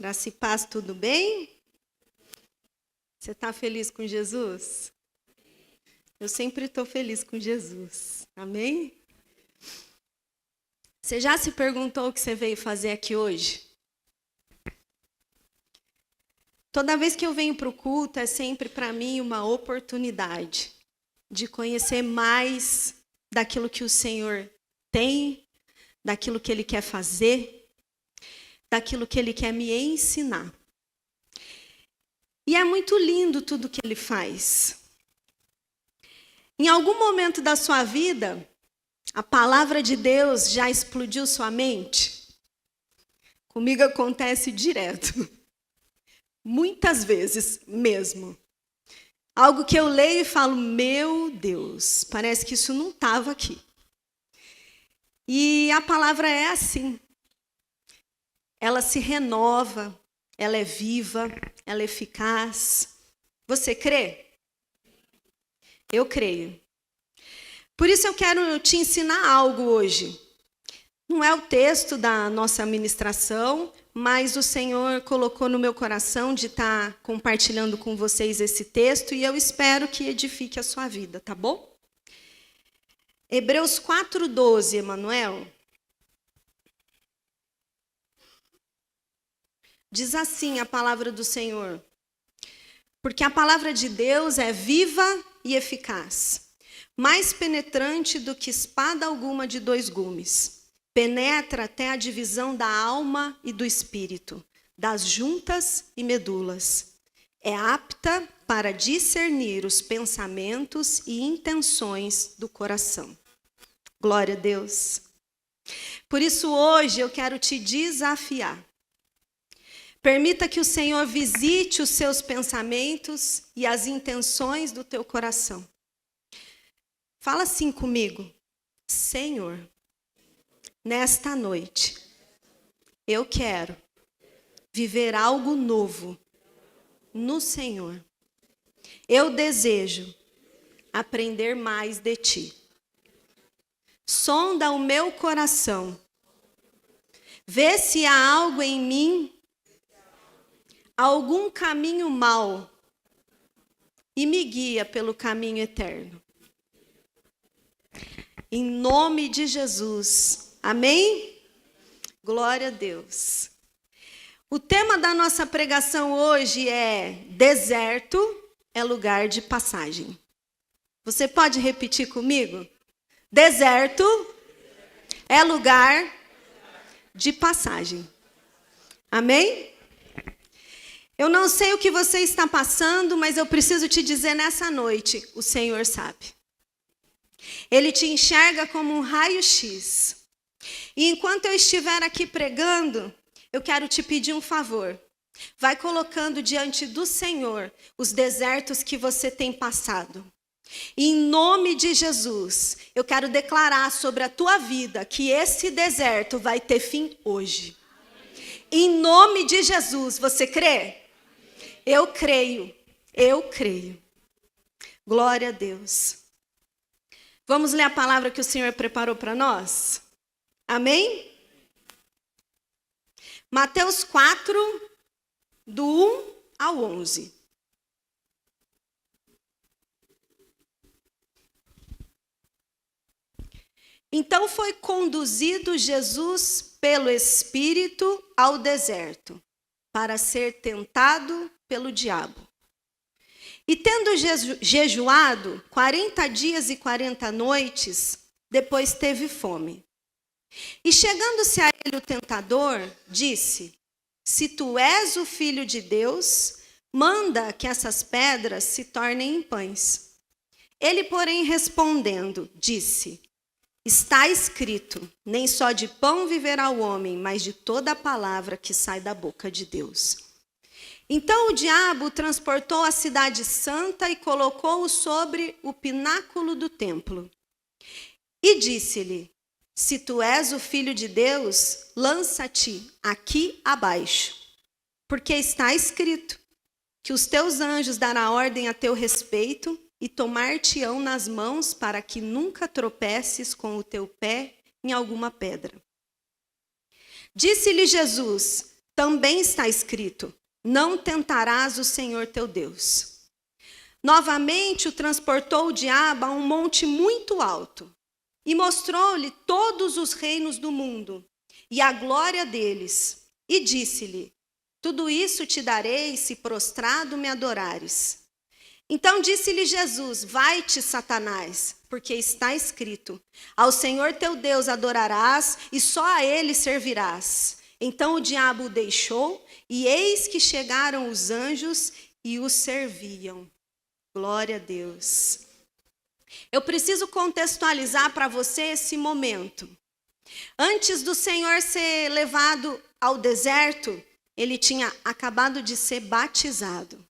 Graça e paz, tudo bem? Você está feliz com Jesus? Eu sempre estou feliz com Jesus. Amém? Você já se perguntou o que você veio fazer aqui hoje? Toda vez que eu venho para o culto, é sempre para mim uma oportunidade de conhecer mais daquilo que o Senhor tem, daquilo que Ele quer fazer, daquilo que Ele quer me ensinar. E é muito lindo tudo que Ele faz. Em algum momento da sua vida, a palavra de Deus já explodiu sua mente? Comigo acontece direto. Muitas vezes mesmo. Algo que eu leio e falo, meu Deus, parece que isso não estava aqui. E a palavra é assim. Ela se renova, ela é viva, ela é eficaz. Você crê? Eu creio. Por isso eu quero te ensinar algo hoje. Não é o texto da nossa ministração, mas o Senhor colocou no meu coração de estar compartilhando com vocês esse texto e eu espero que edifique a sua vida, tá bom? Hebreus 4:12, Emanuel. Diz assim a palavra do Senhor. Porque a palavra de Deus é viva e eficaz, mais penetrante do que espada alguma de 2 gumes. Penetra até a divisão da alma e do espírito, das juntas e medulas. É apta para discernir os pensamentos e intenções do coração. Glória a Deus. Por isso hoje eu quero te desafiar. Permita que o Senhor visite os seus pensamentos e as intenções do teu coração. Fala assim comigo. Senhor, nesta noite, eu quero viver algo novo no Senhor. Eu desejo aprender mais de Ti. Sonda o meu coração. Vê se há algo em mim, algum caminho mau, e me guia pelo caminho eterno. Em nome de Jesus. Amém? Glória a Deus. O tema da nossa pregação hoje é deserto é lugar de passagem. Você pode repetir comigo? Deserto é lugar de passagem. Amém? Eu não sei o que você está passando, mas eu preciso te dizer nessa noite, o Senhor sabe. Ele te enxerga como um raio-x. E enquanto eu estiver aqui pregando, eu quero te pedir um favor. Vai colocando diante do Senhor os desertos que você tem passado. E em nome de Jesus, eu quero declarar sobre a tua vida que esse deserto vai ter fim hoje. Em nome de Jesus, você crê? Eu creio, eu creio. Glória a Deus. Vamos ler a palavra que o Senhor preparou para nós? Amém? Mateus 4, do 1 ao 11. Então foi conduzido Jesus pelo Espírito ao deserto, para ser tentado pelo diabo. E tendo jejuado 40 dias e 40 noites, depois teve fome. E chegando-se a ele o tentador, disse: Se tu és o Filho de Deus, manda que essas pedras se tornem em pães. Ele, porém, respondendo, disse: Está escrito, nem só de pão viverá o homem, mas de toda a palavra que sai da boca de Deus. Então o diabo o transportou à cidade santa e colocou-o sobre o pináculo do templo. E disse-lhe: Se tu és o Filho de Deus, lança-te aqui abaixo. Porque está escrito que os teus anjos darão ordem a teu respeito e tomar-te-ão nas mãos para que nunca tropeces com o teu pé em alguma pedra. Disse-lhe Jesus: também está escrito: não tentarás o Senhor teu Deus. Novamente o transportou o diabo a um monte muito alto e mostrou-lhe todos os reinos do mundo e a glória deles. E disse-lhe: tudo isso te darei se prostrado me adorares. Então disse-lhe Jesus: vai-te, Satanás, porque está escrito: ao Senhor teu Deus adorarás e só a ele servirás. Então o diabo o deixou, e eis que chegaram os anjos e o serviam. Glória a Deus. Eu preciso contextualizar para você esse momento. Antes do Senhor ser levado ao deserto, ele tinha acabado de ser batizado.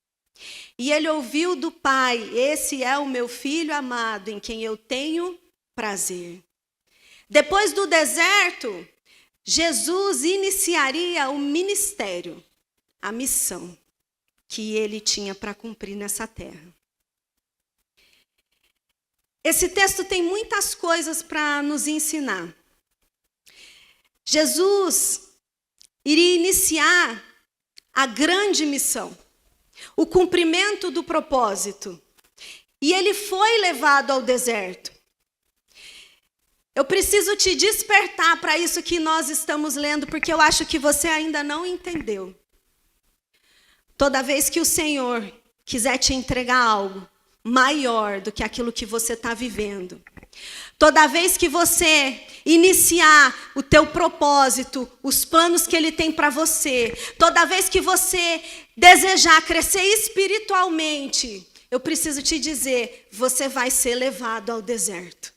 E ele ouviu do Pai: esse é o meu filho amado, em quem eu tenho prazer. Depois do deserto, Jesus iniciaria o ministério, a missão que ele tinha para cumprir nessa terra. Esse texto tem muitas coisas para nos ensinar. Jesus iria iniciar a grande missão, o cumprimento do propósito. E ele foi levado ao deserto. Eu preciso te despertar para isso que nós estamos lendo, porque eu acho que você ainda não entendeu. Toda vez que o Senhor quiser te entregar algo maior do que aquilo que você está vivendo, toda vez que você iniciar o teu propósito, os planos que Ele tem para você, toda vez que você desejar crescer espiritualmente, eu preciso te dizer, você vai ser levado ao deserto.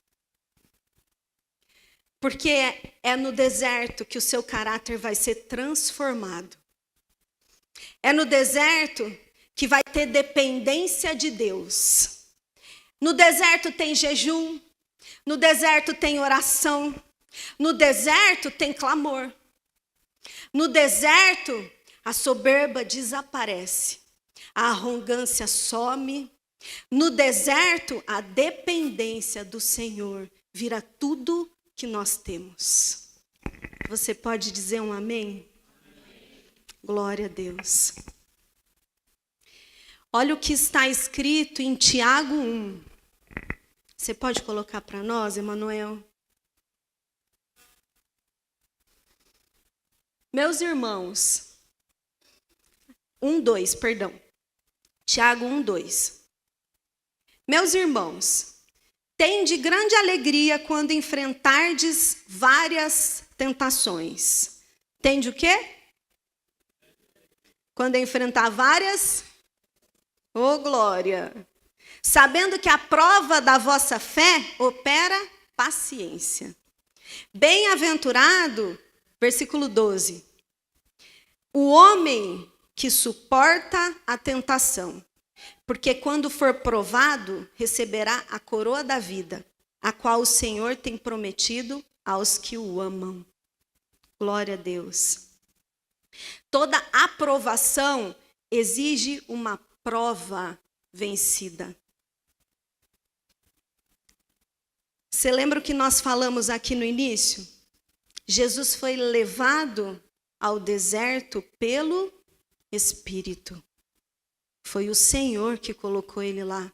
Porque é no deserto que o seu caráter vai ser transformado. É no deserto que vai ter dependência de Deus. No deserto tem jejum, no deserto tem oração, no deserto tem clamor. No deserto, a soberba desaparece, a arrogância some. No deserto, a dependência do Senhor vira tudo que nós temos. Você pode dizer um amém? Amém. Glória a Deus. Olha o que está escrito em Tiago 1. Você pode colocar para nós, Emanuel? Meus irmãos, 1:2, perdão. Tiago 1:2. Meus irmãos, tende grande alegria quando enfrentardes várias tentações. Tende o quê? Quando enfrentar várias? Oh, glória! Sabendo que a prova da vossa fé opera paciência. Bem-aventurado, versículo 12, o homem que suporta a tentação, porque quando for provado, receberá a coroa da vida, a qual o Senhor tem prometido aos que o amam. Glória a Deus. Toda aprovação exige uma prova vencida. Você lembra o que nós falamos aqui no início? Jesus foi levado ao deserto pelo Espírito. Foi o Senhor que colocou ele lá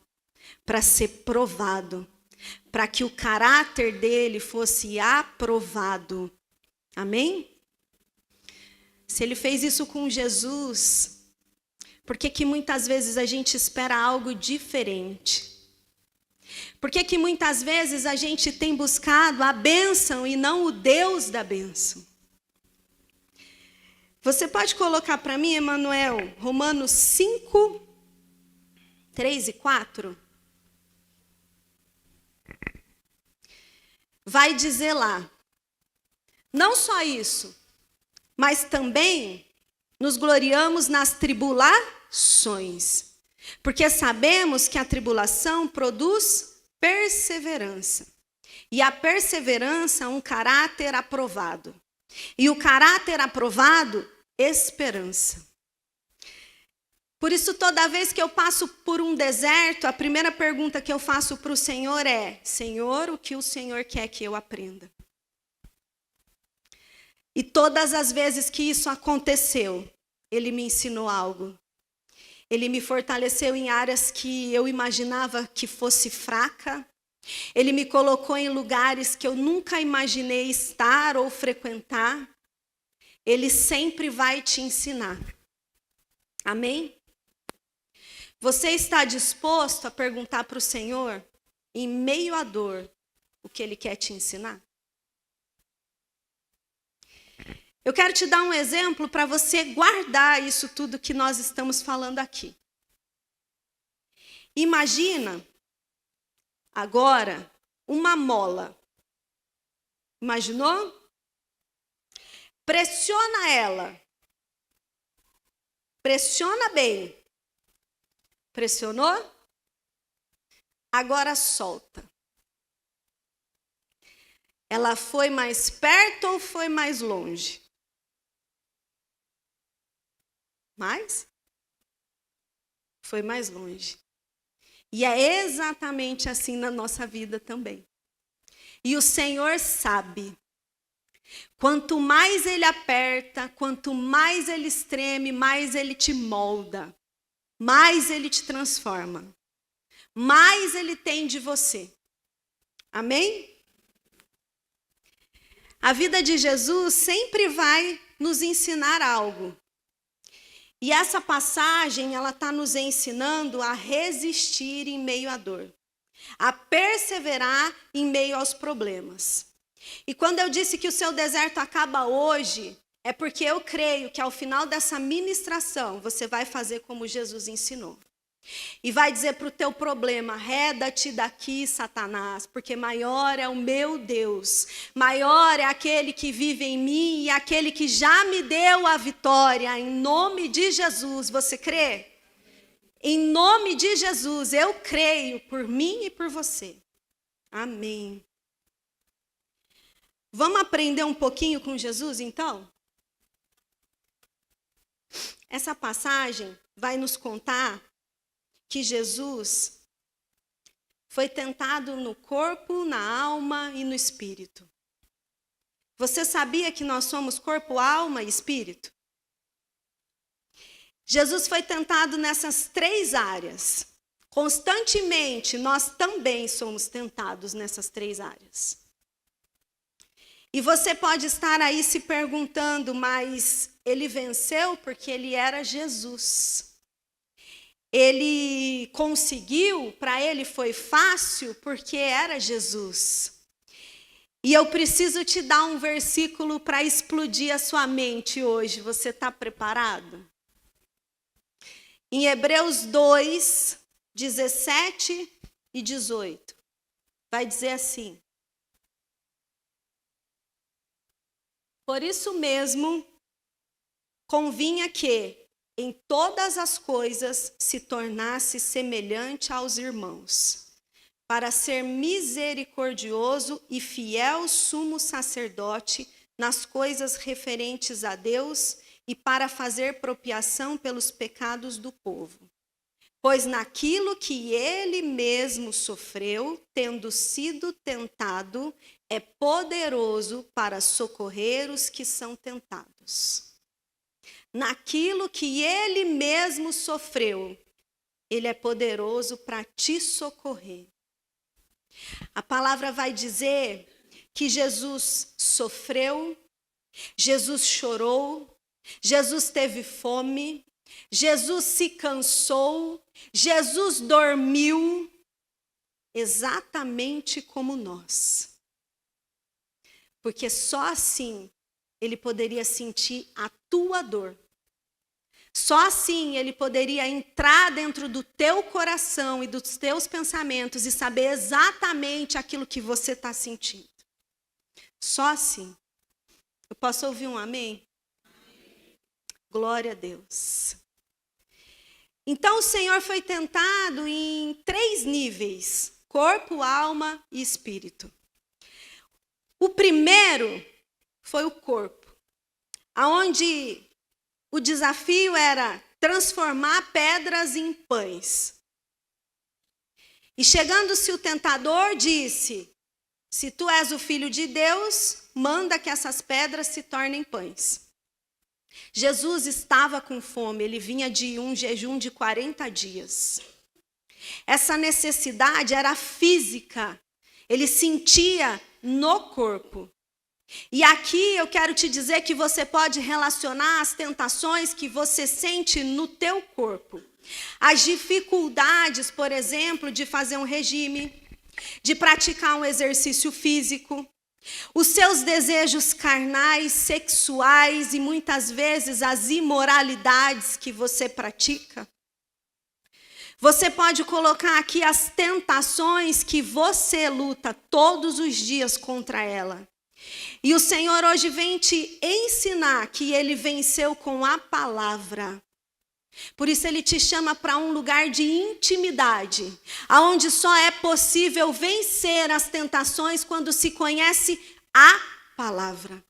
para ser provado, para que o caráter dele fosse aprovado. Amém? Se ele fez isso com Jesus, por que muitas vezes a gente espera algo diferente? Por que muitas vezes a gente tem buscado a bênção e não o Deus da bênção? Você pode colocar para mim, Emanuel, Romanos 5, 3 e 4? Vai dizer lá, não só isso, mas também nos gloriamos nas tribulações, porque sabemos que a tribulação produz perseverança, e a perseverança um caráter aprovado, e o caráter aprovado, esperança. Por isso, toda vez que eu passo por um deserto, a primeira pergunta que eu faço para o Senhor é: Senhor, o que o Senhor quer que eu aprenda? E todas as vezes que isso aconteceu, ele me ensinou algo. Ele me fortaleceu em áreas que eu imaginava que fosse fraca. Ele me colocou em lugares que eu nunca imaginei estar ou frequentar. Ele sempre vai te ensinar. Amém? Você está disposto a perguntar para o Senhor, em meio à dor, o que Ele quer te ensinar? Eu quero te dar um exemplo para você guardar isso tudo que nós estamos falando aqui. Imagina agora uma mola. Imaginou? Pressiona ela. Pressiona bem. Pressionou? Agora solta. Ela foi mais perto ou foi mais longe? Mais? Foi mais longe. E é exatamente assim na nossa vida também. E o Senhor sabe. Quanto mais Ele aperta, quanto mais Ele espreme, mais Ele te molda. Mais Ele te transforma. Mais Ele tem de você. Amém? A vida de Jesus sempre vai nos ensinar algo. E essa passagem, ela está nos ensinando a resistir em meio à dor. A perseverar em meio aos problemas. E quando eu disse que o seu deserto acaba hoje, é porque eu creio que ao final dessa ministração, você vai fazer como Jesus ensinou. E vai dizer para o teu problema, reda-te daqui, Satanás, porque maior é o meu Deus. Maior é aquele que vive em mim e aquele que já me deu a vitória. Em nome de Jesus, você crê? Em nome de Jesus, eu creio por mim e por você. Amém. Vamos aprender um pouquinho com Jesus, então? Essa passagem vai nos contar que Jesus foi tentado no corpo, na alma e no espírito. Você sabia que nós somos corpo, alma e espírito? Jesus foi tentado nessas 3 áreas. Constantemente, nós também somos tentados nessas 3 áreas. E você pode estar aí se perguntando, mas ele venceu porque ele era Jesus. Ele conseguiu, para ele foi fácil porque era Jesus. E eu preciso te dar um versículo para explodir a sua mente hoje. Você está preparado? Em Hebreus 2, 17 e 18, vai dizer assim: por isso mesmo, convinha que em todas as coisas se tornasse semelhante aos irmãos, para ser misericordioso e fiel sumo sacerdote nas coisas referentes a Deus e para fazer propiação pelos pecados do povo. Pois naquilo que ele mesmo sofreu, tendo sido tentado, é poderoso para socorrer os que são tentados. Naquilo que ele mesmo sofreu, ele é poderoso para te socorrer. A palavra vai dizer que Jesus sofreu, Jesus chorou, Jesus teve fome, Jesus se cansou, Jesus dormiu, exatamente como nós. Porque só assim ele poderia sentir a tua dor. Só assim ele poderia entrar dentro do teu coração e dos teus pensamentos e saber exatamente aquilo que você está sentindo. Só assim. Eu posso ouvir um amém? Amém. Glória a Deus. Então o Senhor foi tentado em 3 níveis: corpo, alma e espírito. O primeiro foi o corpo, aonde o desafio era transformar pedras em pães. E chegando-se o tentador, disse: se tu és o filho de Deus, manda que essas pedras se tornem pães. Jesus estava com fome, ele vinha de um jejum de 40 dias. Essa necessidade era física, ele sentia no corpo. E aqui eu quero te dizer que você pode relacionar as tentações que você sente no teu corpo. As dificuldades, por exemplo, de fazer um regime, de praticar um exercício físico, os seus desejos carnais, sexuais e muitas vezes as imoralidades que você pratica. Você pode colocar aqui as tentações que você luta todos os dias contra ela. E o Senhor hoje vem te ensinar que ele venceu com a palavra. Por isso ele te chama para um lugar de intimidade, aonde só é possível vencer as tentações quando se conhece a palavra.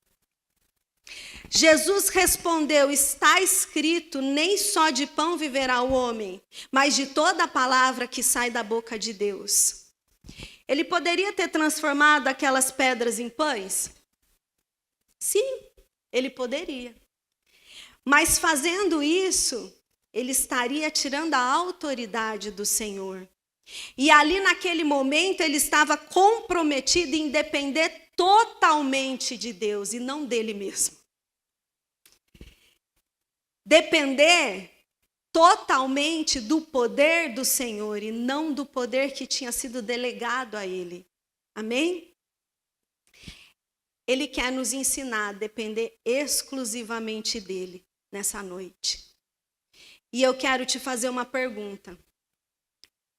Jesus respondeu: está escrito, nem só de pão viverá o homem, mas de toda a palavra que sai da boca de Deus. Ele poderia ter transformado aquelas pedras em pães? Sim, ele poderia. Mas fazendo isso, ele estaria tirando a autoridade do Senhor. E ali naquele momento ele estava comprometido em depender totalmente de Deus e não dele mesmo. Depender totalmente do poder do Senhor e não do poder que tinha sido delegado a ele. Amém? Ele quer nos ensinar a depender exclusivamente dele nessa noite. E eu quero te fazer uma pergunta.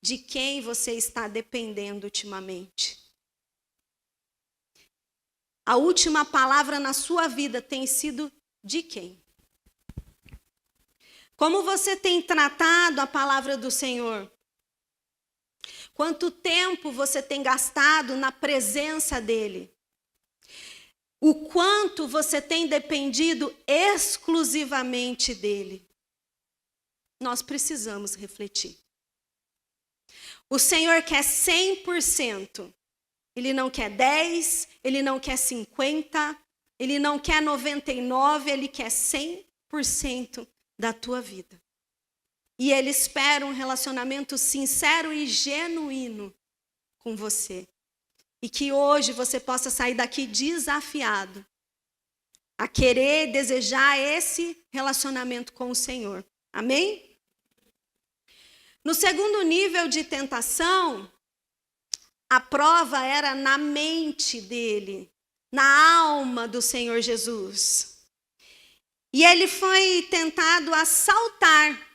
De quem você está dependendo ultimamente? A última palavra na sua vida tem sido de quem? Como você tem tratado a palavra do Senhor? Quanto tempo você tem gastado na presença dele? O quanto você tem dependido exclusivamente dele? Nós precisamos refletir. O Senhor quer 100%. Ele não quer 10, ele não quer 50, ele não quer 99, ele quer 100% da tua vida. E ele espera um relacionamento sincero e genuíno com você. E que hoje você possa sair daqui desafiado a querer, desejar esse relacionamento com o Senhor. Amém? No segundo nível de tentação, a prova era na mente dele, na alma do Senhor Jesus. E ele foi tentado a saltar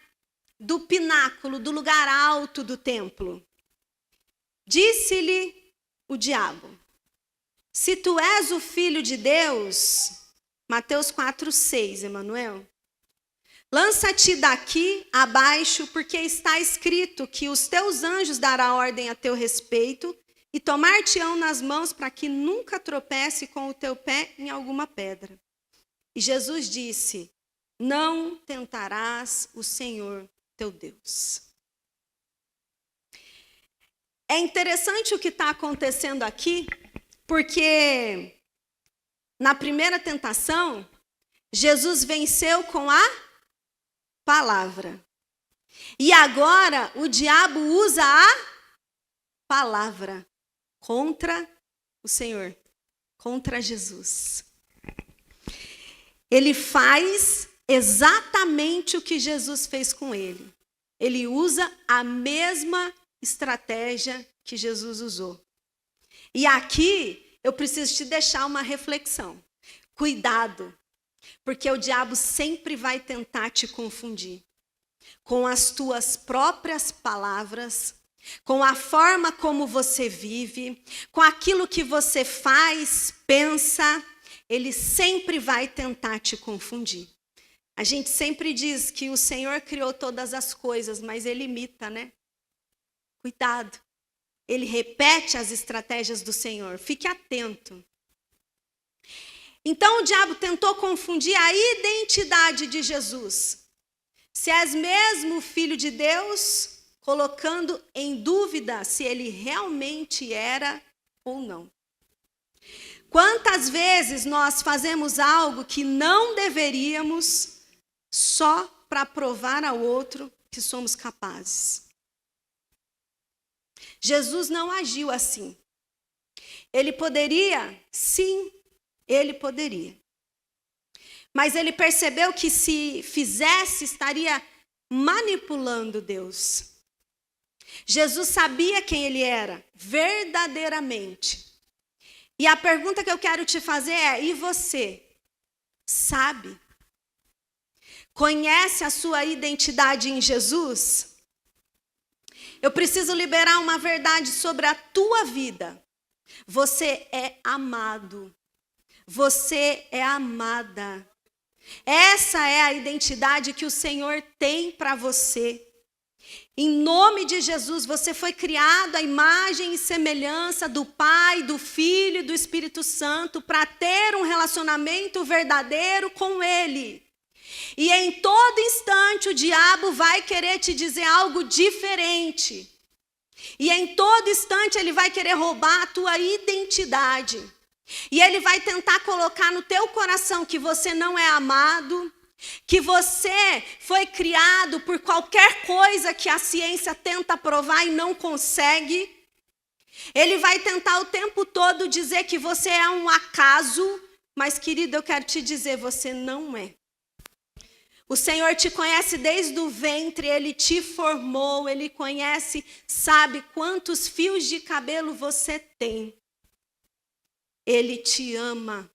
do pináculo, do lugar alto do templo. Disse-lhe o diabo: se tu és o filho de Deus, Mateus 4:6, Emanuel, lança-te daqui abaixo, porque está escrito que os teus anjos darão ordem a teu respeito e tomar-te-ão nas mãos para que nunca tropece com o teu pé em alguma pedra. E Jesus disse: não tentarás o Senhor teu Deus. É interessante o que está acontecendo aqui, porque na primeira tentação, Jesus venceu com a palavra. E agora o diabo usa a palavra contra o Senhor, contra Jesus. Ele faz exatamente o que Jesus fez com ele. Ele usa a mesma estratégia que Jesus usou. E aqui eu preciso te deixar uma reflexão. Cuidado, porque o diabo sempre vai tentar te confundir com as tuas próprias palavras, com a forma como você vive, com aquilo que você faz, pensa. Ele sempre vai tentar te confundir. A gente sempre diz que o Senhor criou todas as coisas, mas ele imita, né? Cuidado. Ele repete as estratégias do Senhor. Fique atento. Então o diabo tentou confundir a identidade de Jesus. Se és mesmo filho de Deus, colocando em dúvida se ele realmente era ou não. Quantas vezes nós fazemos algo que não deveríamos só para provar ao outro que somos capazes? Jesus não agiu assim. Ele poderia? Sim, ele poderia. Mas ele percebeu que se fizesse, estaria manipulando Deus. Jesus sabia quem ele era, verdadeiramente. E a pergunta que eu quero te fazer é: e você? Sabe? Conhece a sua identidade em Jesus? Eu preciso liberar uma verdade sobre a tua vida. Você é amado. Você é amada. Essa é a identidade que o Senhor tem para você. Em nome de Jesus, você foi criado à imagem e semelhança do Pai, do Filho e do Espírito Santo para ter um relacionamento verdadeiro com Ele. E em todo instante o diabo vai querer te dizer algo diferente. E em todo instante ele vai querer roubar a tua identidade. E ele vai tentar colocar no teu coração que você não é amado, que você foi criado por qualquer coisa que a ciência tenta provar e não consegue. Ele vai tentar o tempo todo dizer que você é um acaso, mas, querido, eu quero te dizer, você não é. O Senhor te conhece desde o ventre, Ele te formou, Ele conhece, sabe quantos fios de cabelo você tem. Ele te ama,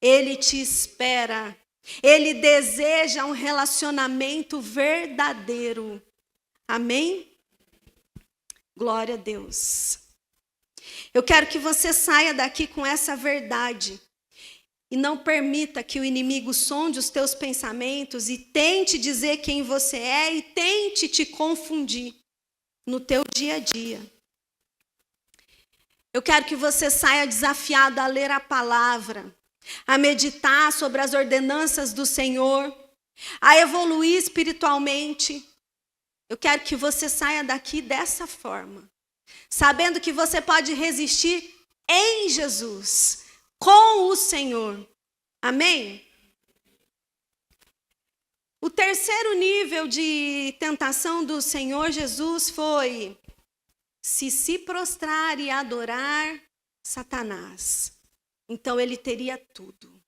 Ele te espera, Ele deseja um relacionamento verdadeiro. Amém? Glória a Deus. Eu quero que você saia daqui com essa verdade. E não permita que o inimigo sonde os teus pensamentos e tente dizer quem você é e tente te confundir no teu dia a dia. Eu quero que você saia desafiado a ler a palavra, a meditar sobre as ordenanças do Senhor, a evoluir espiritualmente. Eu quero que você saia daqui dessa forma, sabendo que você pode resistir em Jesus, com o Senhor. Amém? O terceiro nível de tentação do Senhor Jesus foi se prostrar e adorar Satanás. Então ele teria tudo.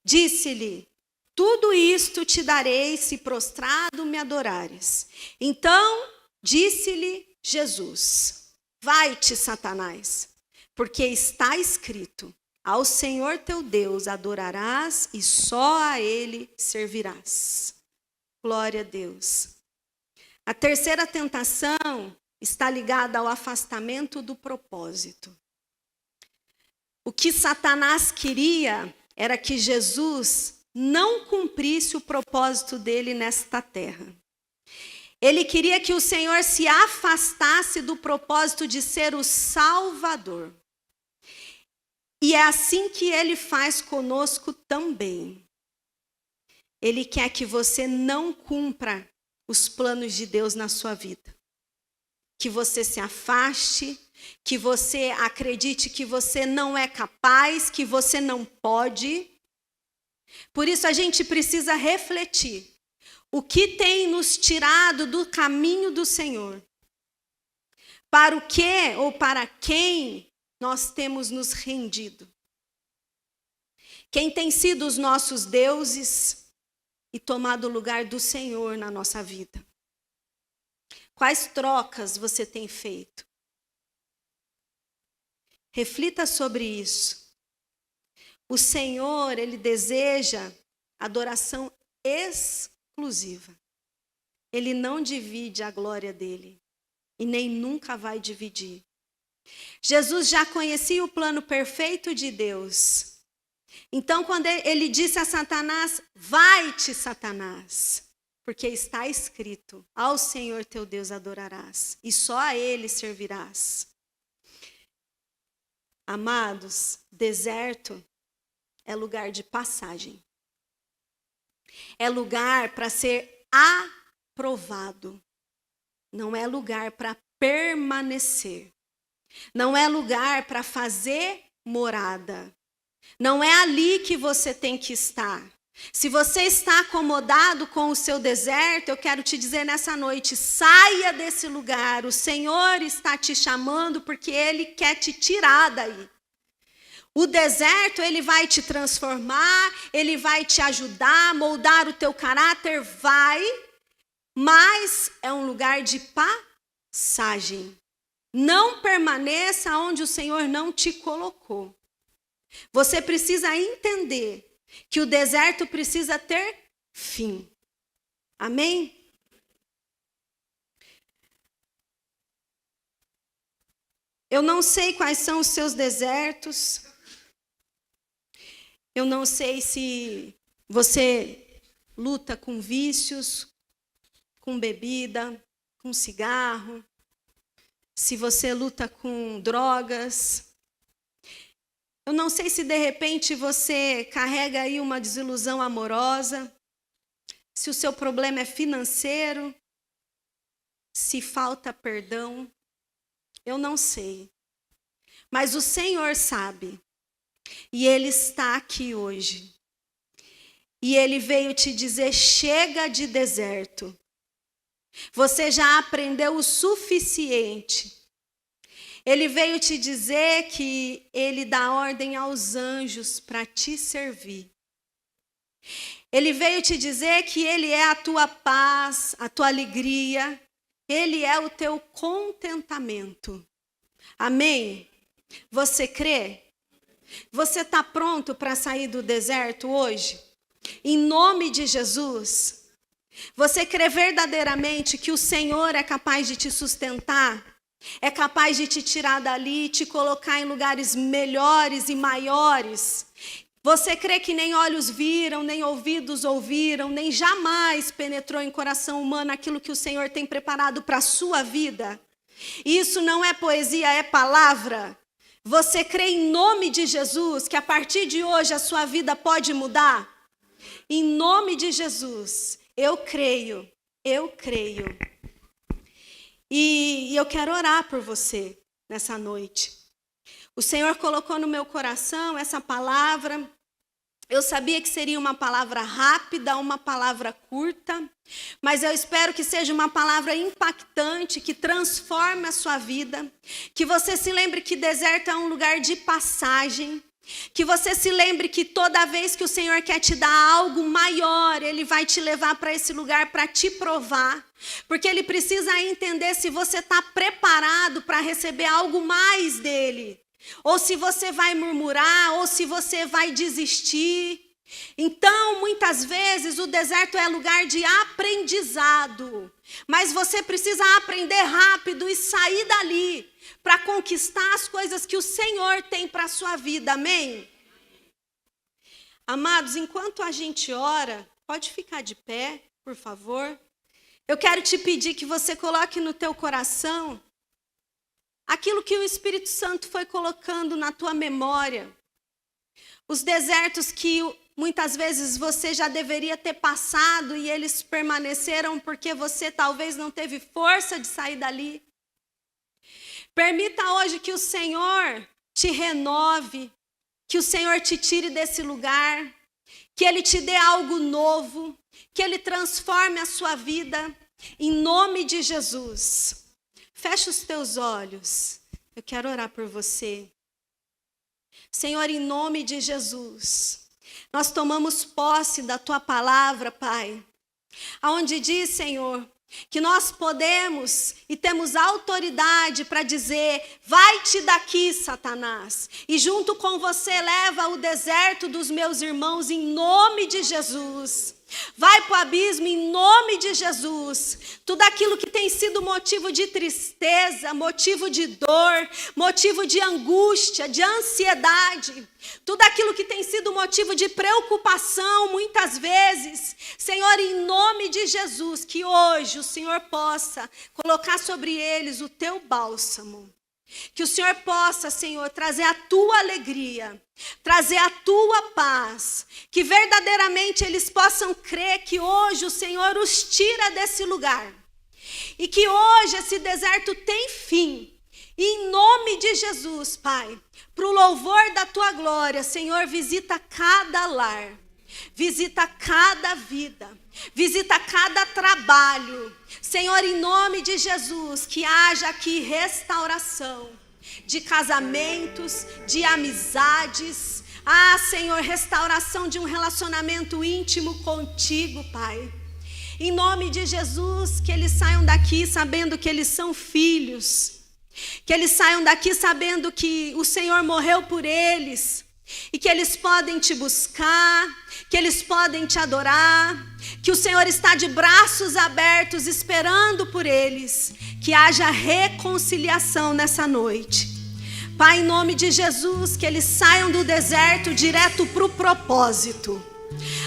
Disse-lhe: tudo isto te darei se prostrado me adorares. Então disse-lhe Jesus: vai-te, Satanás, porque está escrito: ao Senhor teu Deus adorarás e só a Ele servirás. Glória a Deus. A terceira tentação está ligada ao afastamento do propósito. O que Satanás queria era que Jesus não cumprisse o propósito dele nesta terra. Ele queria que o Senhor se afastasse do propósito de ser o Salvador. E é assim que ele faz conosco também. Ele quer que você não cumpra os planos de Deus na sua vida. Que você se afaste, que você acredite que você não é capaz, que você não pode. Por isso a gente precisa refletir. O que tem nos tirado do caminho do Senhor? Para o que ou para quem nós temos nos rendido? Quem tem sido os nossos deuses e tomado o lugar do Senhor na nossa vida? Quais trocas você tem feito? Reflita sobre isso. O Senhor, Ele deseja adoração exclusiva. Ele não divide a glória dele e nem nunca vai dividir. Jesus já conhecia o plano perfeito de Deus. Então, quando ele disse a Satanás: vai-te, Satanás, porque está escrito: ao Senhor teu Deus adorarás e só a Ele servirás. Amados, deserto é lugar de passagem. É lugar para ser aprovado. Não é lugar para permanecer. Não é lugar para fazer morada. Não é ali que você tem que estar. Se você está acomodado com o seu deserto, eu quero te dizer nessa noite, saia desse lugar. O Senhor está te chamando porque Ele quer te tirar daí. O deserto, ele vai te transformar, ele vai te ajudar, moldar o teu caráter, mas é um lugar de passagem. Não permaneça onde o Senhor não te colocou. Você precisa entender que o deserto precisa ter fim. Amém? Eu não sei quais são os seus desertos. Eu não sei se você luta com vícios, com bebida, com cigarro, se você luta com drogas. Eu não sei se de repente você carrega aí uma desilusão amorosa, se o seu problema é financeiro, se falta perdão. Eu não sei. Mas o Senhor sabe. E Ele está aqui hoje. E Ele veio te dizer, chega de deserto. Você já aprendeu o suficiente. Ele veio te dizer que Ele dá ordem aos anjos para te servir. Ele veio te dizer que Ele é a tua paz, a tua alegria. Ele é o teu contentamento. Amém? Você crê? Você está pronto para sair do deserto hoje? Em nome de Jesus. Você crê verdadeiramente que o Senhor é capaz de te sustentar? É capaz de te tirar dali, te colocar em lugares melhores e maiores? Você crê que nem olhos viram, nem ouvidos ouviram, nem jamais penetrou em coração humano aquilo que o Senhor tem preparado para a sua vida? Isso não é poesia, é palavra. Você crê em nome de Jesus que a partir de hoje a sua vida pode mudar? Em nome de Jesus, eu creio. E eu quero orar por você nessa noite. O Senhor colocou no meu coração essa palavra. Eu sabia que seria uma palavra rápida, uma palavra curta, mas eu espero que seja uma palavra impactante, que transforme a sua vida, que você se lembre que deserto é um lugar de passagem, que você se lembre que toda vez que o Senhor quer te dar algo maior, Ele vai te levar para esse lugar para te provar, porque Ele precisa entender se você está preparado para receber algo mais dEle. Ou se você vai murmurar, ou se você vai desistir. Então, muitas vezes, o deserto é lugar de aprendizado. Mas você precisa aprender rápido e sair dali para conquistar as coisas que o Senhor tem para a sua vida. Amém? Amados, enquanto a gente ora, pode ficar de pé, por favor. Eu quero te pedir que você coloque no teu coração aquilo que o Espírito Santo foi colocando na tua memória. Os desertos que muitas vezes você já deveria ter passado e eles permaneceram porque você talvez não teve força de sair dali. Permita hoje que o Senhor te renove, que o Senhor te tire desse lugar, que Ele te dê algo novo, que Ele transforme a sua vida, em nome de Jesus. Fecha os teus olhos. Eu quero orar por você. Senhor, em nome de Jesus, nós tomamos posse da Tua palavra, Pai. Aonde diz, Senhor, que nós podemos e temos autoridade para dizer, vai-te daqui, Satanás. E junto com você leva o deserto dos meus irmãos em nome de Jesus. Vai para o abismo em nome de Jesus. Tudo aquilo que tem sido motivo de tristeza, motivo de dor, motivo de angústia, de ansiedade, tudo aquilo que tem sido motivo de preocupação muitas vezes, Senhor, em nome de Jesus, que hoje o Senhor possa colocar sobre eles o teu bálsamo. Que o Senhor possa, Senhor, trazer a tua alegria, trazer a tua paz, que verdadeiramente eles possam crer que hoje o Senhor os tira desse lugar e que hoje esse deserto tem fim Em nome de Jesus, Pai, para o louvor da tua glória, Senhor, visita cada lar, visita cada vida, visita cada trabalho. Senhor, em nome de Jesus, que haja aqui restauração de casamentos, de amizades. Ah, Senhor, restauração de um relacionamento íntimo contigo, Pai. Em nome de Jesus, que eles saiam daqui sabendo que eles são filhos. Que eles saiam daqui sabendo que o Senhor morreu por eles. E que eles podem te buscar, que eles podem te adorar. Que o Senhor está de braços abertos esperando por eles. Que haja reconciliação nessa noite. Pai, em nome de Jesus, que eles saiam do deserto direto para o propósito.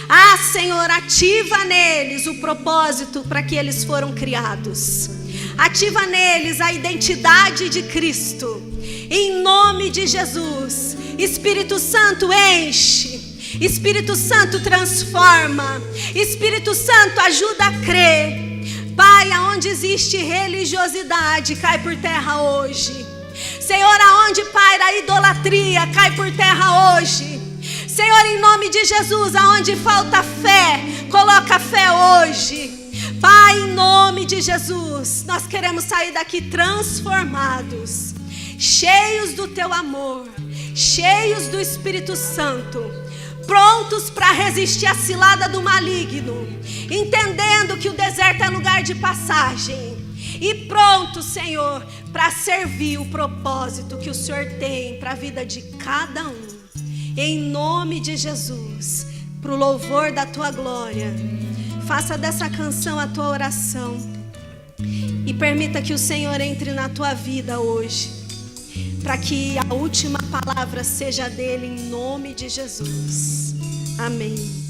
Ah, Senhor, ativa neles o propósito para que eles foram criados. Ativa neles a identidade de Cristo. Em nome de Jesus. Espírito Santo, enche. Espírito Santo, transforma. Espírito Santo, ajuda a crer. Pai, aonde existe religiosidade, cai por terra hoje. Senhor, aonde paira a idolatria, cai por terra hoje. Senhor, em nome de Jesus, aonde falta fé, coloca fé hoje. Pai, em nome de Jesus, nós queremos sair daqui transformados, cheios do teu amor, cheios do Espírito Santo, prontos para resistir à cilada do maligno, entendendo que o deserto é lugar de passagem. E pronto, Senhor, para servir o propósito que o Senhor tem para a vida de cada um. Em nome de Jesus, para o louvor da tua glória, faça dessa canção a tua oração. E permita que o Senhor entre na tua vida hoje, para que a última palavra seja dele, em nome de Jesus. Amém.